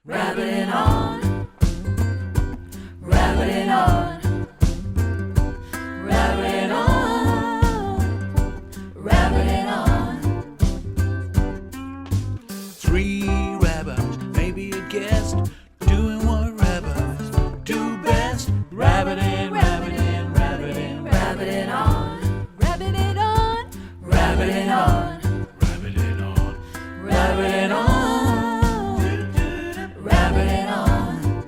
Rabbiting on, rabbiting on, rabbiting on, rabbiting on. Three rabbis, maybe a guest, doing what rabbis do best. Rabbiting, rabbiting, rabbiting, Rabbiting on, rabbiting on, rabbiting on, rabbiting on, rabbiting on, rabbiting on.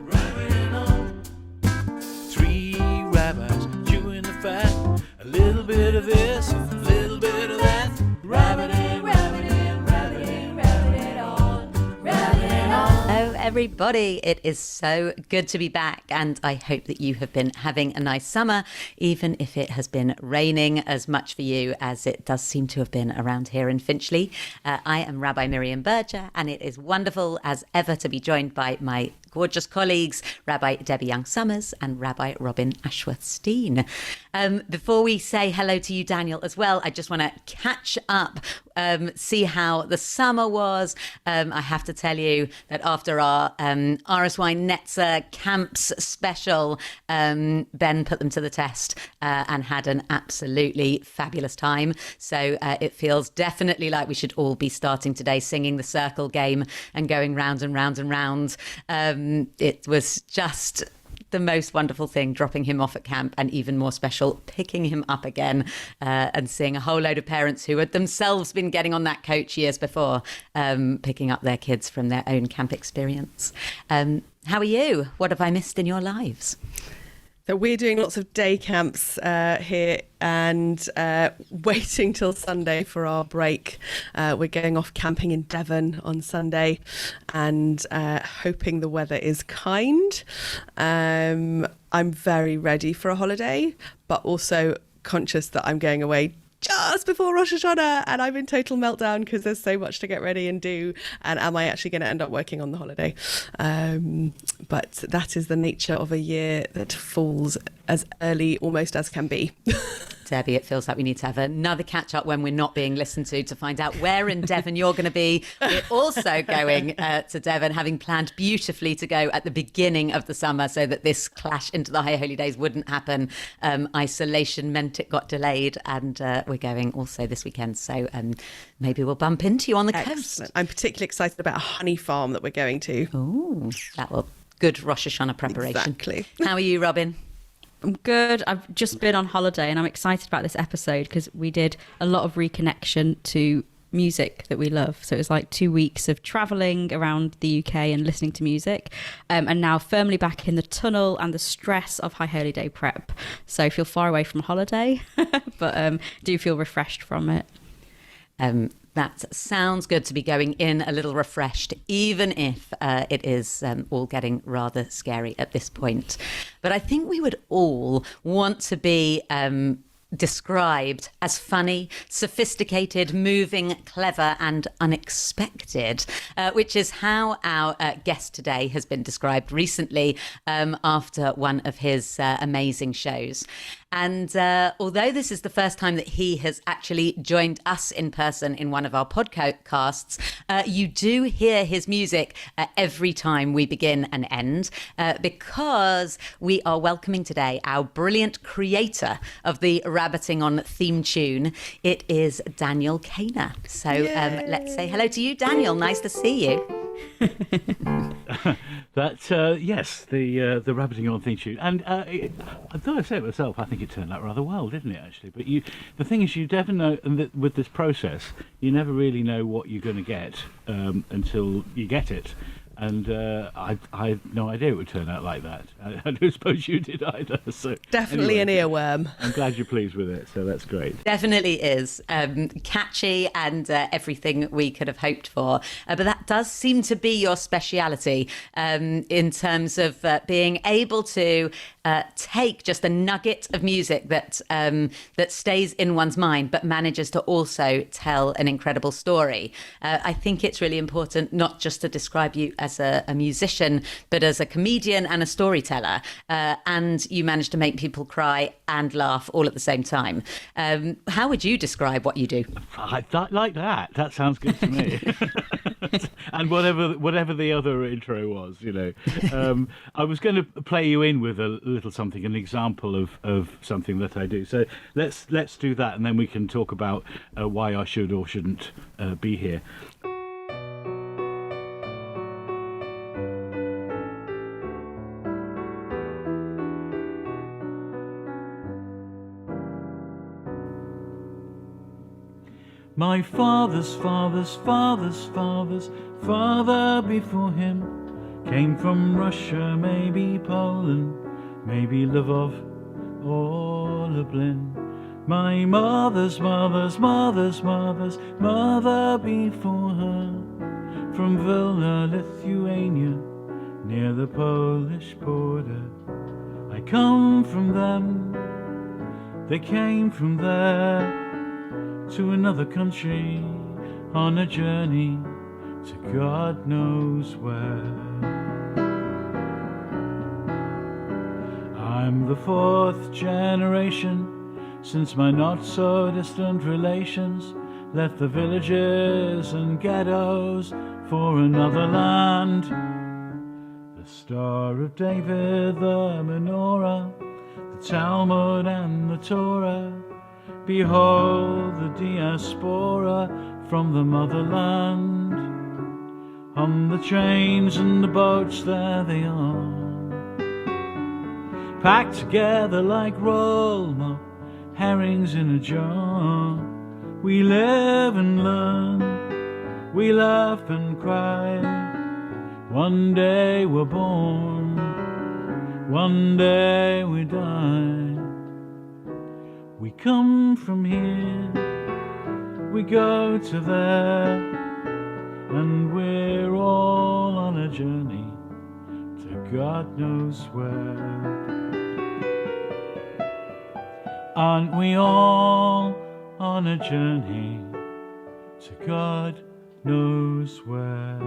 rabbiting on. Three rabbis chewing the fat, a little bit of this, a little bit of that. Rabbiting, rabbiting, rabbiting, rabbiting on, rabbiting on. Hello, everybody. It is so good to be back, and I hope that you have been having a nice summer, even if it has been raining as much for you as it does seem to have been around here in Finchley. I am Rabbi Miriam Berger, and it is wonderful as ever to be joined by my gorgeous colleagues, Rabbi Debbie Young-Summers and Rabbi Robin Ashworth-Steen. Before we say hello to you, Daniel, as well, I just want to catch up, see how the summer was. I have to tell you that after our RSY Netzer Camps special, Ben put them to the test and had an absolutely fabulous time. So it feels definitely like we should all be starting today singing the circle game and going round and round and round. It was just the most wonderful thing, dropping him off at camp, and even more special, picking him up again and seeing a whole load of parents who had themselves been getting on that coach years before, picking up their kids from their own camp experience. How are you? What have I missed in your lives? So we're doing lots of day camps here and waiting till Sunday for our break. We're going off camping in Devon on Sunday and hoping the weather is kind. I'm very ready for a holiday, but also conscious that I'm going away just before Rosh Hashanah and I'm in total meltdown because there's so much to get ready and do, and am I actually going to end up working on the holiday? But that is the nature of a year that falls as early almost as can be. Debbie, it feels like we need to have another catch up when we're not being listened to find out where in Devon you're going to be. We're also going to Devon, having planned beautifully to go at the beginning of the summer so that this clash into the High Holy Days wouldn't happen. Isolation meant it got delayed, and we're going also this weekend. So maybe we'll bump into you on the coast. I'm particularly excited about a honey farm that we're going to. Oh, that will good Rosh Hashanah preparation. Exactly. How are you, Robin? I'm good. I've just been on holiday and I'm excited about this episode because we did a lot of reconnection to music that we love. So it was like 2 weeks of travelling around the UK and listening to music, and now firmly back in the tunnel and the stress of High Holy Day prep. So I feel far away from holiday, but do feel refreshed from it. That sounds good, to be going in a little refreshed, even if it is all getting rather scary at this point. But I think we would all want to be described as funny, sophisticated, moving, clever and unexpected, which is how our guest today has been described recently after one of his amazing shows. And although this is the first time that he has actually joined us in person in one of our podcasts, you do hear his music every time we begin and end, because we are welcoming today our brilliant creator of the Rabbiting On theme tune. It is Daniel Cainer. So let's say hello to you, Daniel. Nice to see you. Yes, the Rabbiting On theme tune, and though I say it myself, I think it turned out rather well, didn't it? Actually, but the thing is, you never know, and with this process, you never really know what you're going to get until you get it. And I had no idea it would turn out like that. I don't suppose you did either. So Definitely anyway, an earworm. I'm glad you're pleased with it, so that's great. Definitely is. Catchy and everything we could have hoped for. But that does seem to be your speciality, in terms of being able to take just a nugget of music that stays in one's mind, but manages to also tell an incredible story. I think it's really important not just to describe you as a musician, but as a comedian and a storyteller. And you manage to make people cry and laugh all at the same time. How would you describe what you do? Like that. That sounds good to me. And whatever the other intro was, I was going to play you in with a little something, an example of something that I do. So let's do that, and then we can talk about why I should or shouldn't be here. My father's father's father's father's father before him came from Russia, maybe Poland, maybe Lvov or Lublin. My mother's mother's mother's mother's mother before her from Vilna, Lithuania, near the Polish border. I come from them, they came from there, to another country on a journey to God knows where. I'm the fourth generation since my not so distant relations left the villages and ghettos for another land. The Star of David, the menorah, the Talmud and the Torah. Behold the diaspora from the motherland. On the trains and the boats, there they are, packed together like roll mop herrings in a jar. We live and learn, we laugh and cry. One day we're born, one day we die. We come from here, we go to there, and we're all on a journey to God knows where. Aren't we all on a journey to God knows where?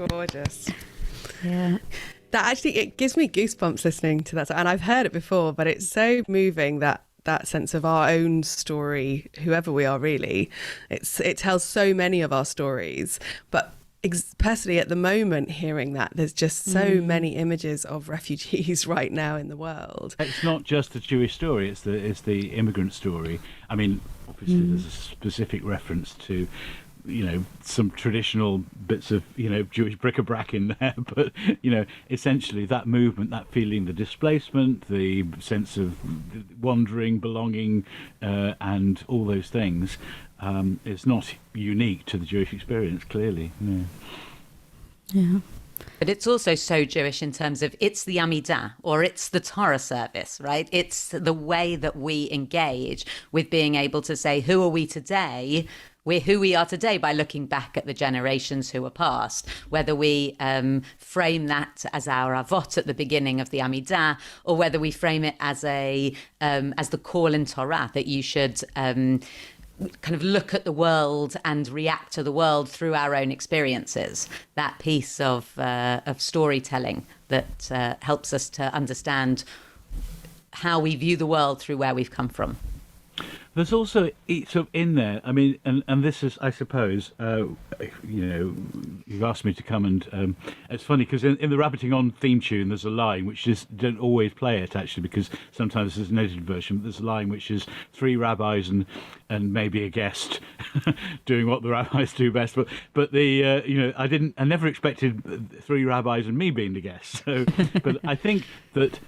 Gorgeous. Yeah. That actually, it gives me goosebumps listening to that. And I've heard it before, but it's so moving, that sense of our own story, whoever we are really. It tells so many of our stories. But personally, at the moment, hearing that, there's just so many images of refugees right now in the world. It's not just the Jewish story, it's the immigrant story. I mean, obviously there's a specific reference to some traditional bits of Jewish bric-a-brac in there, but essentially that movement, that feeling, the displacement, the sense of wandering, belonging, and all those things is not unique to the Jewish experience, clearly. Yeah. But it's also so Jewish in terms of it's the Amidah, or it's the Torah service, right? It's the way that we engage with being able to say, who are we today? We're who we are today by looking back at the generations who were past, whether we frame that as our avot at the beginning of the Amidah, or whether we frame it as as the call in Torah that you should kind of look at the world and react to the world through our own experiences. That piece of storytelling that helps us to understand how we view the world through where we've come from. There's also sort of in there, I mean, and this is, I suppose, you've asked me to come and it's funny because in the Rabbiting On theme tune, there's a line which is, don't always play it actually, because sometimes there's an edited version, but there's a line which is three rabbis and maybe a guest doing what the rabbis do best. But I never expected three rabbis and me being the guest. So, but I think that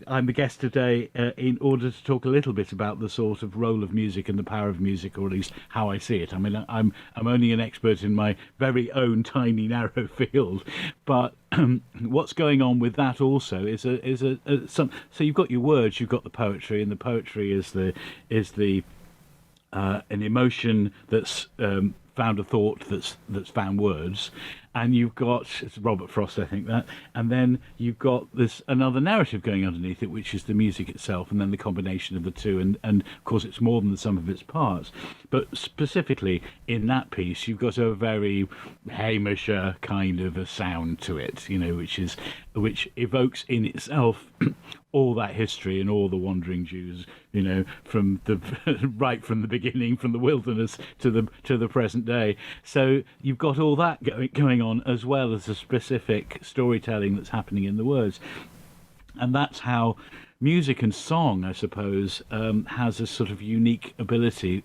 I'm the guest today in order to talk a little bit about the sort of role of music and the power of music, or at least how I see it. I mean, I'm only an expert in my very own tiny narrow field, but what's going on with that also is so you've got your words, you've got the poetry, and the poetry is an emotion that's found a thought that's found words, and you've got, it's Robert Frost, I think that, and then you've got this another narrative going underneath it, which is the music itself, and then the combination of the two, and of course it's more than the sum of its parts. But specifically in that piece, you've got a very Hamisher kind of a sound to it, you know, which evokes in itself all that history and all the wandering Jews, you know, from the right from the beginning, from the wilderness to the present day. So you've got all that going on, as well as the specific storytelling that's happening in the words, and that's how music and song, I suppose, has a sort of unique ability,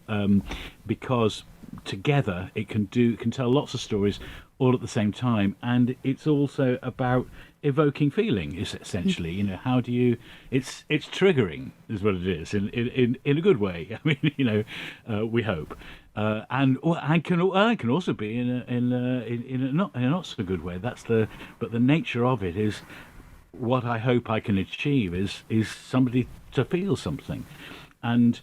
because together it can tell lots of stories all at the same time, and it's also about evoking feeling, is essentially, you know, how do you, it's triggering is what it is, in a good way. I mean, you know, we hope, and can also be in a not so good way. But the nature of it is, what I hope I can achieve is somebody to feel something. And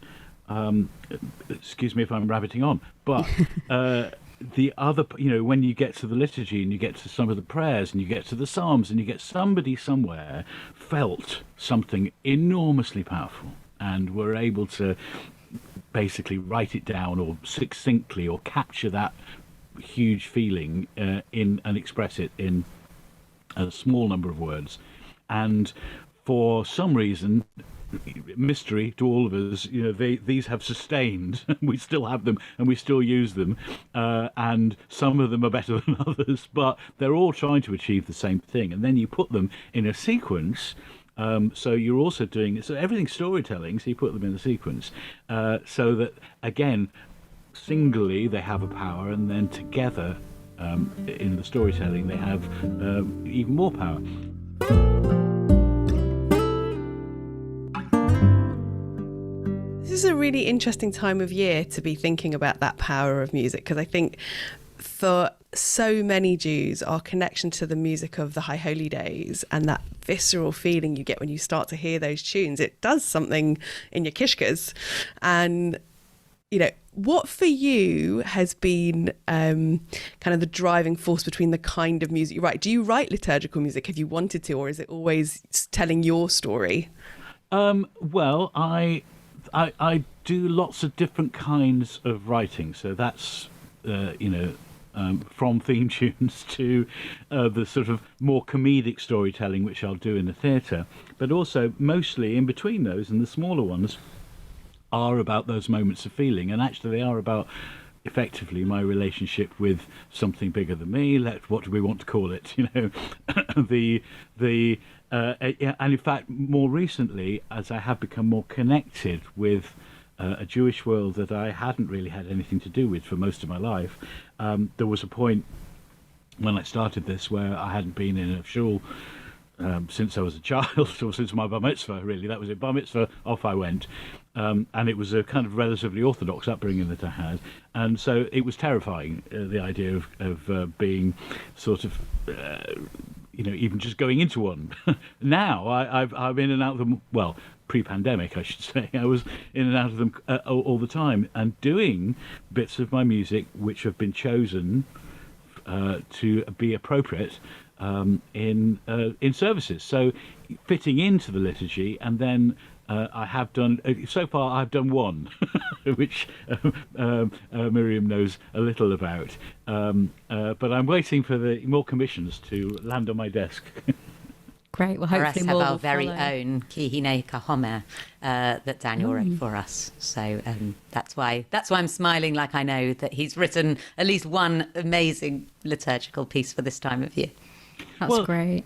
excuse me if I'm rabbiting on, but the other, you know, when you get to the liturgy and you get to some of the prayers and you get to the Psalms and you get somebody somewhere felt something enormously powerful and were able to basically write it down or succinctly or capture that huge feeling in and express it in a small number of words. And for some reason, mystery to all of us, you know, these have sustained. We still have them and we still use them, and some of them are better than others, but they're all trying to achieve the same thing. And then you put them in a sequence, so you're also doing, so everything's storytelling, so you put them in a sequence, so that again, singly they have a power, and then together in the storytelling they have even more power. This is a really interesting time of year to be thinking about that power of music, because I think for so many Jews, our connection to the music of the High Holy Days and that visceral feeling you get when you start to hear those tunes, it does something in your kishkas. And, you know, what for you has been kind of the driving force between the kind of music you write? Do you write liturgical music? Have you wanted to, or is it always telling your story? Well, I do lots of different kinds of writing, so that's from theme tunes to the sort of more comedic storytelling, which I'll do in the theatre, but also mostly in between those, and the smaller ones are about those moments of feeling, and actually they are about effectively my relationship with something bigger than me. What do we want to call it? You know, and in fact, more recently, as I have become more connected with a Jewish world that I hadn't really had anything to do with for most of my life, there was a point when I started this where I hadn't been in a shul since I was a child, or since my bar mitzvah, really. That was it, bar mitzvah, off I went. And it was a kind of relatively orthodox upbringing that I had. And so it was terrifying, the idea of being sort of, even just going into one. Now, I'm in and out of them, well, pre-pandemic, I should say. I was in and out of them all the time, and doing bits of my music which have been chosen to be appropriate in services, so fitting into the liturgy. And then I have done, so far I've done one, which Miriam knows a little about, but I'm waiting for the more commissions to land on my desk. Great. Well, For us hopefully have more our will very follow. own Kihine Kahomer that Daniel wrote for us. So that's why I'm smiling, like I know that he's written at least one amazing liturgical piece for this time of year. That's great.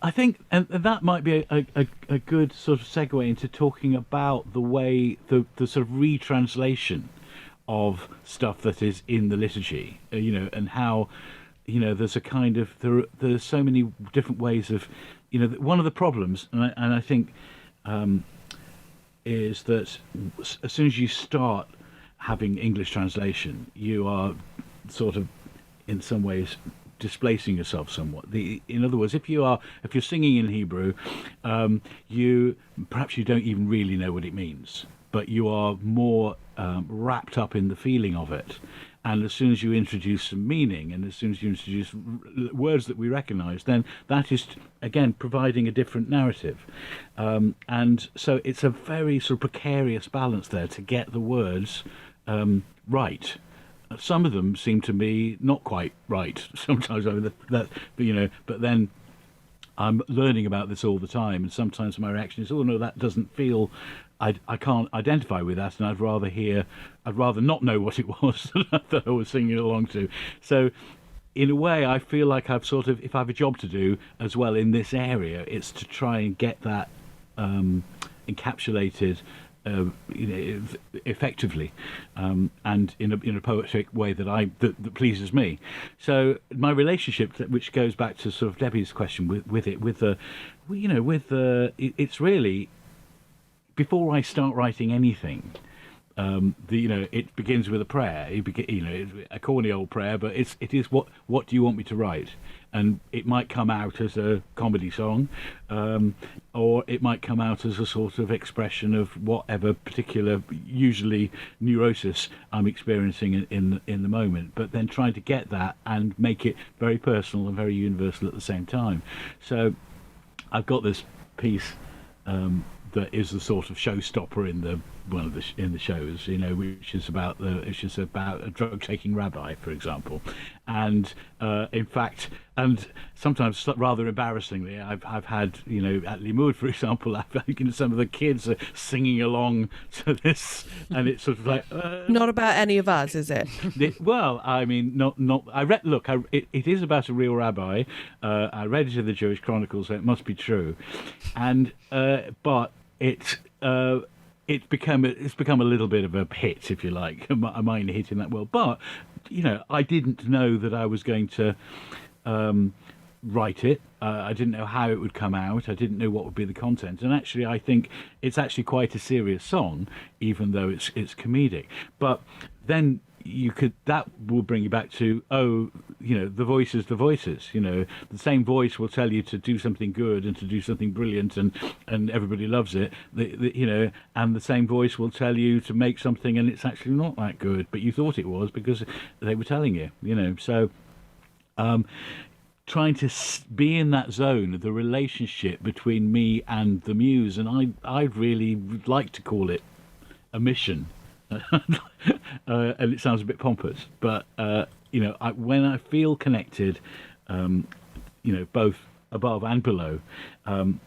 I think, and that might be a good sort of segue into talking about the way the sort of retranslation of stuff that is in the liturgy, and how, there's a kind of, there's so many different ways of, one of the problems, and I think, is that as soon as you start having English translation, you are sort of, in some ways, displacing yourself somewhat. In other words, if you're singing in Hebrew, perhaps you don't even really know what it means, but you are more wrapped up in the feeling of it, and as soon as you introduce some meaning, and as soon as you introduce words that we recognise, then that is, again, providing a different narrative. And so it's a very sort of precarious balance there to get the words right. Some of them seem to me not quite right. Sometimes, I mean, but then I'm learning about this all the time, and sometimes my reaction is, oh no, that doesn't feel, I can't identify with that, and I'd rather not know what it was that I was singing along to. So in a way, I feel like I've sort of, if I have a job to do as well in this area, it's to try and get that encapsulated effectively, and in a poetic way that pleases me. So my relationship, which goes back to sort of Debbie's question it's really, before I start writing anything, it begins with a prayer. A corny old prayer, but it is what do you want me to write? And it might come out as a comedy song, or it might come out as a sort of expression of whatever particular, usually neurosis I'm experiencing in the moment. But then trying to get that and make it very personal and very universal at the same time. So I've got this piece that is the sort of showstopper in the shows, which is about a drug-taking rabbi, for example, and in fact, and sometimes rather embarrassingly, I've had at Limud, for example, some of the kids are singing along to this, and it's sort of like not about any of us, is it? Well, I mean, not. I read. Look, it is about a real rabbi. I read it in the Jewish Chronicles, so it must be true, and but it's become a little bit of a hit, if you like, a minor hit in that world. But I didn't know that I was going to write it. I didn't know how it would come out. I didn't know what would be the content. And actually, I think it's actually quite a serious song, even though it's comedic. But then that will bring you back to, the voice is the voices. The same voice will tell you to do something good and to do something brilliant, and everybody loves it. And the same voice will tell you to make something and it's actually not that good, but you thought it was because they were telling you. So trying to be in that zone of the relationship between me and the muse, and I'd really like to call it a mission. And it sounds a bit pompous, but when I feel connected, both above and below,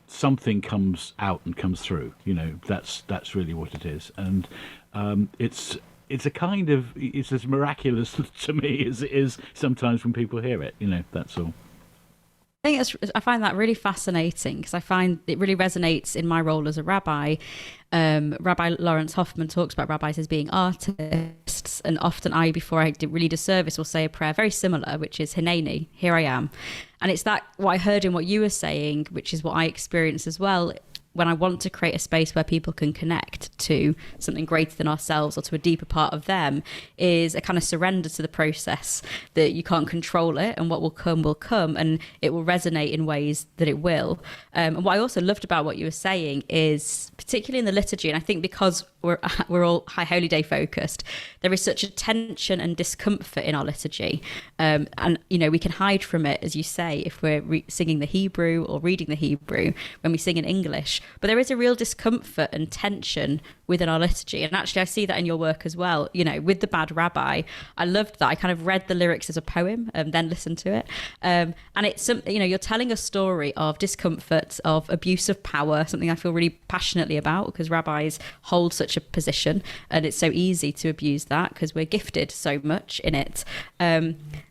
something comes out and comes through. That's really what it is, and it's as miraculous to me as it is sometimes when people hear it. That's all. I find that really fascinating because I find it really resonates in my role as a rabbi. Rabbi Lawrence Hoffman talks about rabbis as being artists, and often before I really do service, will say a prayer very similar, which is Hineni, here I am. And it's that what I heard in what you were saying, which is what I experience as well. When I want to create a space where people can connect to something greater than ourselves or to a deeper part of them, is a kind of surrender to the process, that you can't control it, and what will come, and it will resonate in ways that it will. And what I also loved about what you were saying is, particularly in the liturgy, and I think because we're all High Holy Day focused, there is such a tension and discomfort in our liturgy, and we can hide from it, as you say, if we're singing the Hebrew or reading the Hebrew when we sing in English. But there is a real discomfort and tension within our liturgy. And actually, I see that in your work as well. With The Bad Rabbi, I loved that. I kind of read the lyrics as a poem and then listened to it. And it's something, you're telling a story of discomfort, of abuse of power, something I feel really passionately about because rabbis hold such a position and it's so easy to abuse that because we're gifted so much in it.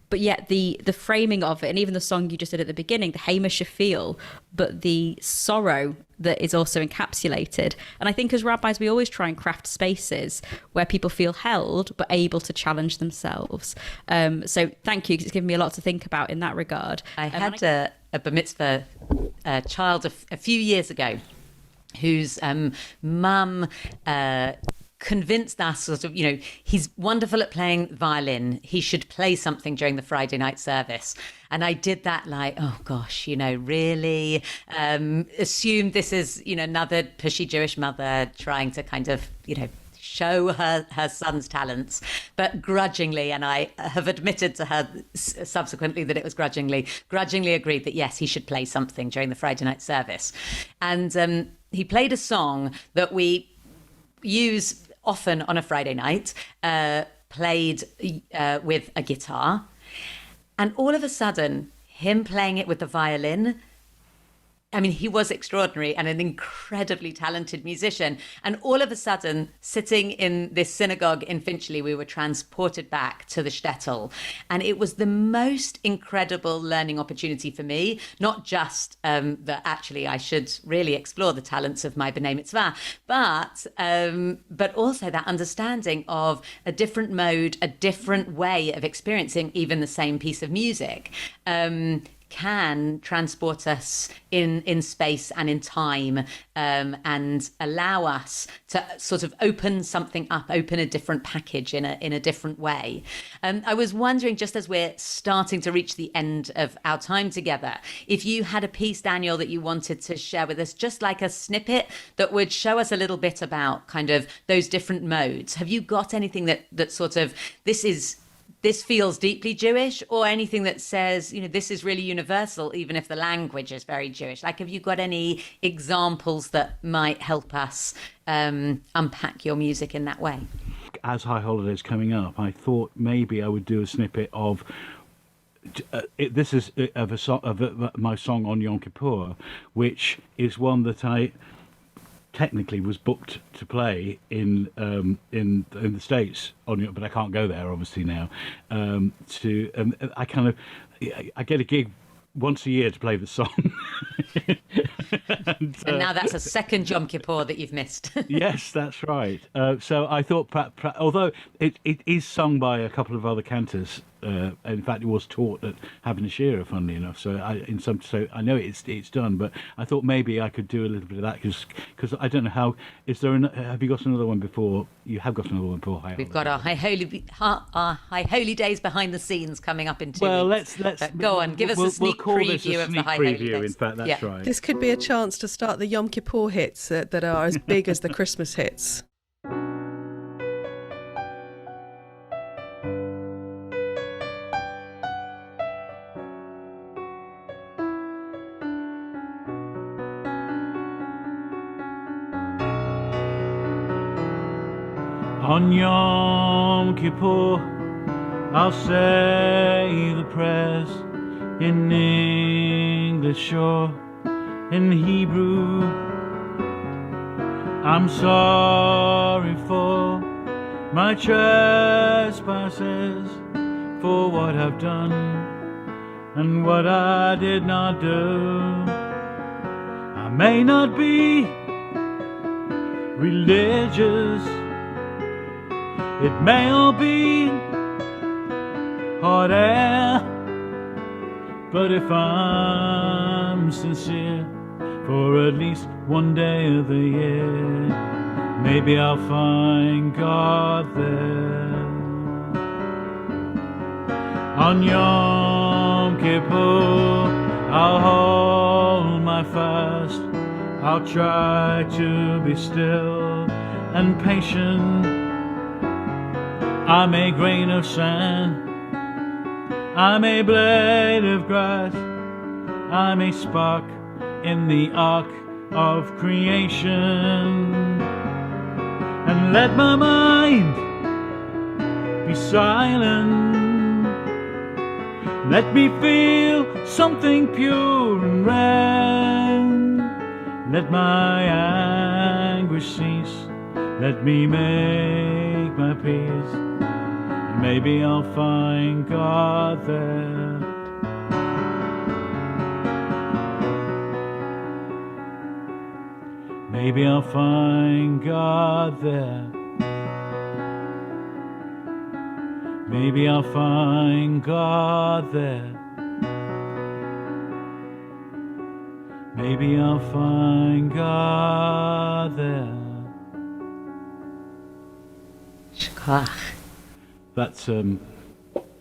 But yet the framing of it, and even the song you just did at the beginning, the Hema Shafil, but the sorrow that is also encapsulated. And I think as rabbis, we always try and craft spaces where people feel held, but able to challenge themselves. So thank you, because it's given me a lot to think about in that regard. I had a bar mitzvah child a few years ago whose mum convinced us sort of, he's wonderful at playing violin. He should play something during the Friday night service. And I did that like, oh gosh, really assume this is, another pushy Jewish mother trying to kind of, show her son's talents, but grudgingly, and I have admitted to her subsequently that it was grudgingly agreed that yes, he should play something during the Friday night service. And he played a song that we use often on a Friday night, played with a guitar. And all of a sudden, him playing it with the violin, I mean, he was extraordinary and an incredibly talented musician. And all of a sudden, sitting in this synagogue in Finchley, we were transported back to the shtetl. And it was the most incredible learning opportunity for me, not just that actually I should really explore the talents of my B'nai Mitzvah, but also that understanding of a different mode, a different way of experiencing even the same piece of music. Can transport us in space and in time, and allow us to sort of open something up, open a different package in a different way. I was wondering, just as we're starting to reach the end of our time together, if you had a piece, Daniel, that you wanted to share with us, just like a snippet that would show us a little bit about kind of those different modes. Have you got anything that sort of, this feels deeply Jewish, or anything that says, this is really universal, even if the language is very Jewish? Like, have you got any examples that might help us unpack your music in that way? As High Holiday's coming up, I thought maybe I would do a snippet of this is of my song on Yom Kippur, which is one that I technically was booked to play in the States but I can't go there obviously now. I get a gig once a year to play the song. and now that's a second Yom Kippur that you've missed. Yes, that's right. So I thought, although it is sung by a couple of other cantors, in fact, it was taught at Havana Shira, funnily enough. So I know it's done, but I thought maybe I could do a little bit of that because I don't know how. Have you got another one before? You have got another one before High Holiday. We've got our High Holy Days behind the scenes coming up in 2 weeks. Well, let's go on. Give us a sneak preview of the High Holy Days. In fact, that's right. This could be a chance to start the Yom Kippur hits that are as big as the Christmas hits. On Yom Kippur, I'll say the prayers in English or in Hebrew. I'm sorry for my trespasses, for what I've done and what I did not do. I may not be religious, it may all be hot air, but if I'm sincere for at least one day of the year, maybe I'll find God there. On Yom Kippur, I'll hold my fast, I'll try to be still and patient. I'm a grain of sand, I'm a blade of grass, I'm a spark in the arc of creation. And let my mind be silent, let me feel something pure and red. Let my anguish cease, let me make my peace, and maybe I'll find God there. Maybe I'll find God there. Maybe I'll find God there. Maybe I'll find God there. Shkach. That's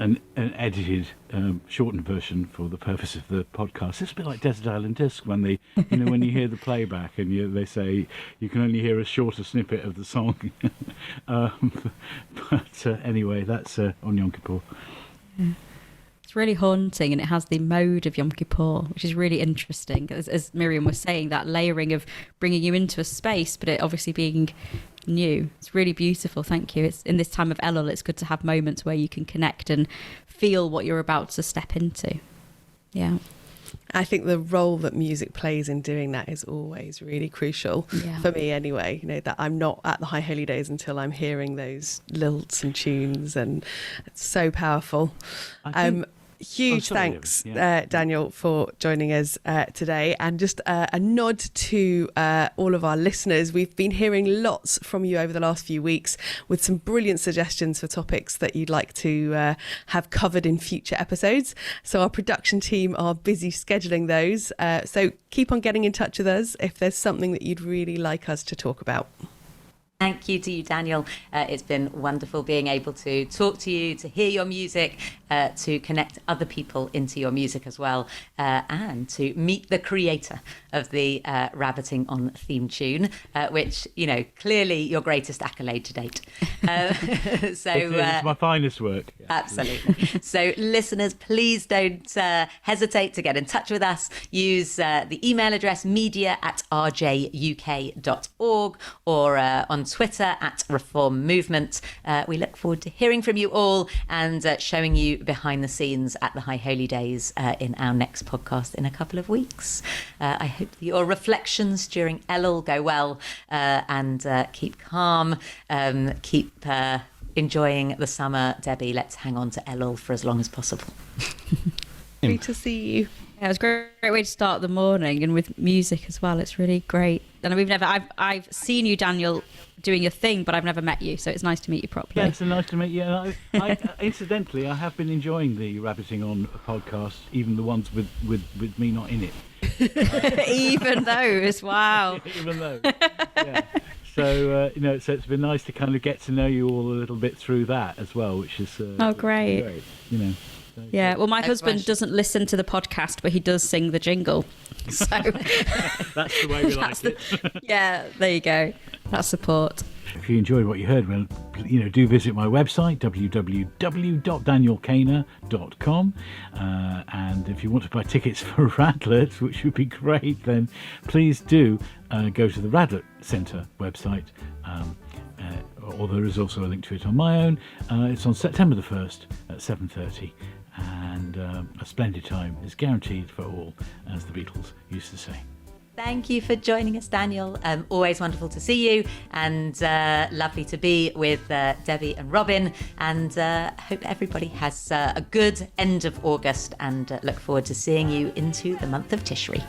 an edited, shortened version for the purpose of the podcast. It's a bit like Desert Island Disc when they, when you hear the playback and they say you can only hear a shorter snippet of the song. But anyway, that's on Yom Kippur. It's really haunting, and it has the mode of Yom Kippur, which is really interesting. As Miriam was saying, that layering of bringing you into a space, but it obviously being new. It's really beautiful. Thank you. It's in this time of Elul, it's good to have moments where you can connect and feel what you're about to step into. Yeah. I think the role that music plays in doing that is always really crucial, for me anyway. That I'm not at the High Holy Days until I'm hearing those lilts and tunes, and it's so powerful. Huge thanks, Daniel, for joining us today. And just a nod to all of our listeners. We've been hearing lots from you over the last few weeks with some brilliant suggestions for topics that you'd like to have covered in future episodes. So our production team are busy scheduling those. So keep on getting in touch with us if there's something that you'd really like us to talk about. Thank you to you, Daniel. It's been wonderful being able to talk to you, to hear your music, to connect other people into your music as well, and to meet the creator of the Rabbiting on theme tune, which, clearly your greatest accolade to date. It's my finest work. Yeah. Absolutely. So listeners, please don't hesitate to get in touch with us. Use the email address media@rjuk.org or on Twitter @Reform Movement. We look forward to hearing from you all and showing you behind the scenes at the High Holy Days in our next podcast in a couple of weeks. I hope that your reflections during Elul go well, and keep calm, keep enjoying the summer. Debbie, let's hang on to Elul for as long as possible. Great to see you. Yeah, it was a great way to start the morning, and with music as well. It's really great. And I've seen you, Daniel, doing your thing, but I've never met you, so it's nice to meet you properly. Yeah, it's nice to meet you. And incidentally, I have been enjoying the Rabbiting on podcast, even the ones with me not in it. Even those, wow. Even those, yeah. So so it's been nice to kind of get to know you all a little bit through that as well, which is great. Yeah, well, my husband doesn't listen to the podcast, but he does sing the jingle. So that's the way we like it. Yeah, there you go. That's support. If you enjoyed what you heard, well, do visit my website, www.danielcainer.com. And if you want to buy tickets for Radlet, which would be great, then please do go to the Radlet Centre website. Or there is also a link to it on my own. It's on September the 1st at 7:30. And a splendid time is guaranteed for all, as the Beatles used to say. Thank you for joining us, Daniel. Always wonderful to see you, and lovely to be with Debbie and Robin. And hope everybody has a good end of August, and look forward to seeing you into the month of Tishri.